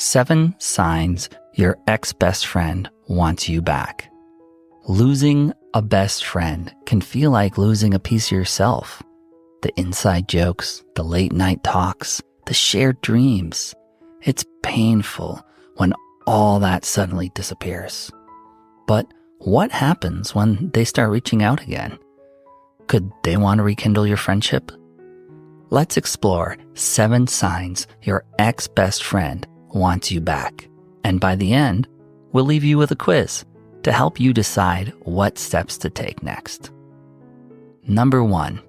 7 signs your ex-best friend wants you back. Losing a best friend can feel like losing a piece of yourself. The inside jokes, the late night talks, the shared dreams. It's painful when all that suddenly disappears. But what happens when they start reaching out again? Could they want to rekindle your friendship? Let's explore 7 signs your ex-best friend wants you back. And by the end, we'll leave you with a quiz to help you decide what steps to take next. Number 1,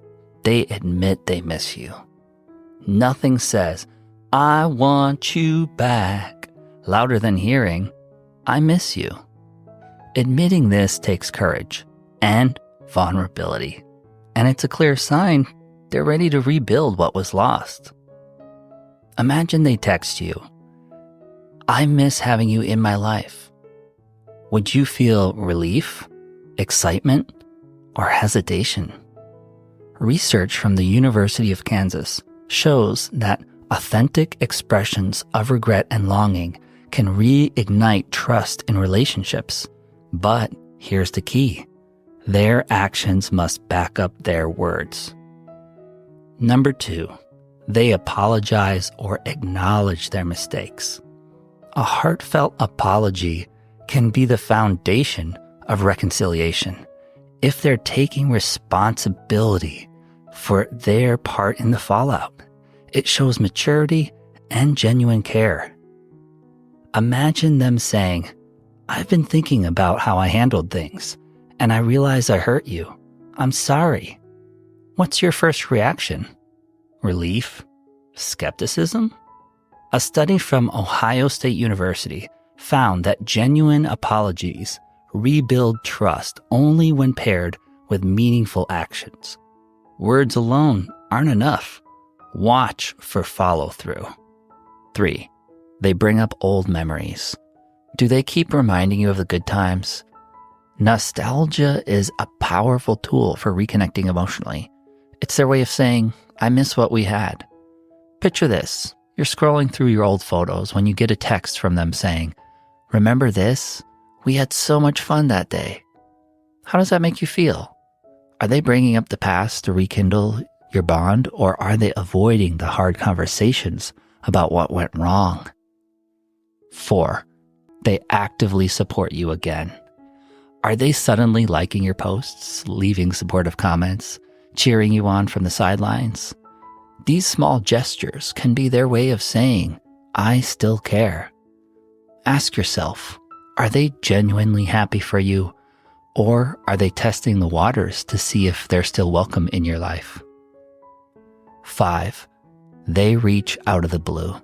they admit they miss you. Nothing says, "I want you back," louder than hearing, "I miss you." Admitting this takes courage and vulnerability, and it's a clear sign they're ready to rebuild what was lost. Imagine they text you, "I miss having you in my life." Would you feel relief, excitement, or hesitation? Research from the University of Kansas shows that authentic expressions of regret and longing can reignite trust in relationships. But here's the key: their actions must back up their words. Number 2, they apologize or acknowledge their mistakes. A heartfelt apology can be the foundation of reconciliation if they're taking responsibility for their part in the fallout. It shows maturity and genuine care. Imagine them saying, "I've been thinking about how I handled things, and I realize I hurt you. I'm sorry." What's your first reaction? Relief? Skepticism? A study from Ohio State University found that genuine apologies rebuild trust only when paired with meaningful actions. Words alone aren't enough. Watch for follow-through. 3, they bring up old memories. Do they keep reminding you of the good times? Nostalgia is a powerful tool for reconnecting emotionally. It's their way of saying, "I miss what we had." Picture this. You're scrolling through your old photos when you get a text from them saying, "Remember this? We had so much fun that day." How does that make you feel? Are they bringing up the past to rekindle your bond, or are they avoiding the hard conversations about what went wrong? 4, they actively support you again. Are they suddenly liking your posts, leaving supportive comments, cheering you on from the sidelines? These small gestures can be their way of saying, "I still care." Ask yourself, are they genuinely happy for you, or are they testing the waters to see if they're still welcome in your life? 5, they reach out of the blue.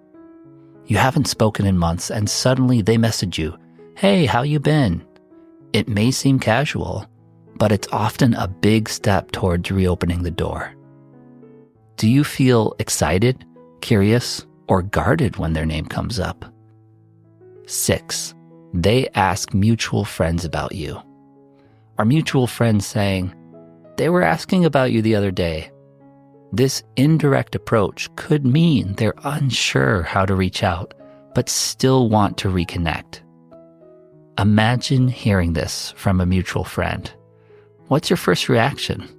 You haven't spoken in months and suddenly they message you, "Hey, how you been?" It may seem casual, but it's often a big step towards reopening the door. Do you feel excited, curious, or guarded when their name comes up? 6, they ask mutual friends about you. Are mutual friends saying, "They were asking about you the other day"? This indirect approach could mean they're unsure how to reach out, but still want to reconnect. Imagine hearing this from a mutual friend. What's your first reaction?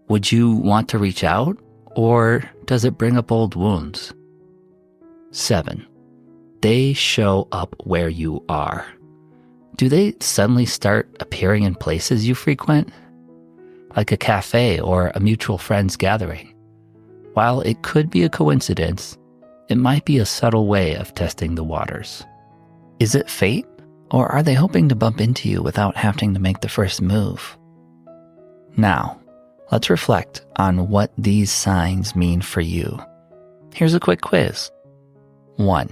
Would you want to reach out, or does it bring up old wounds? 7, they show up where you are. Do they suddenly start appearing in places you frequent? Like a cafe or a mutual friends gathering? While it could be a coincidence, it might be a subtle way of testing the waters. Is it fate, or are they hoping to bump into you without having to make the first move? Now, let's reflect on what these signs mean for you. Here's a quick quiz. 1,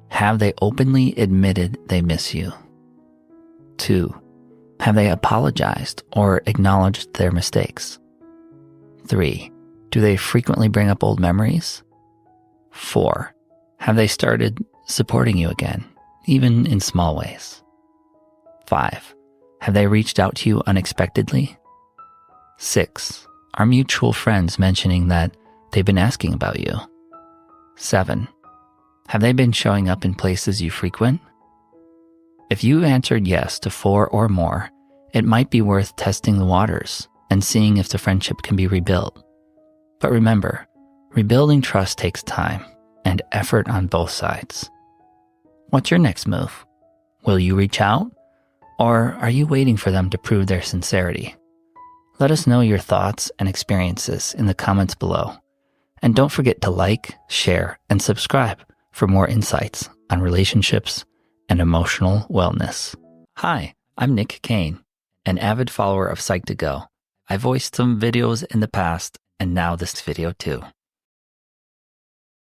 have they openly admitted they miss you? 2, have they apologized or acknowledged their mistakes? 3, do they frequently bring up old memories? 4, have they started supporting you again, even in small ways? 5, have they reached out to you unexpectedly? 6, are mutual friends mentioning that they've been asking about you? 7, Have they been showing up in places you frequent? If you answered yes to 4 or more, it might be worth testing the waters and seeing if the friendship can be rebuilt. But remember, rebuilding trust takes time and effort on both sides. What's your next move? Will you reach out? Or are you waiting for them to prove their sincerity? Let us know your thoughts and experiences in the comments below. And don't forget to like, share, and subscribe for more insights on relationships and emotional wellness. Hi, I'm Nick Kane, an avid follower of Psych2Go. I voiced some videos in the past and now this video too.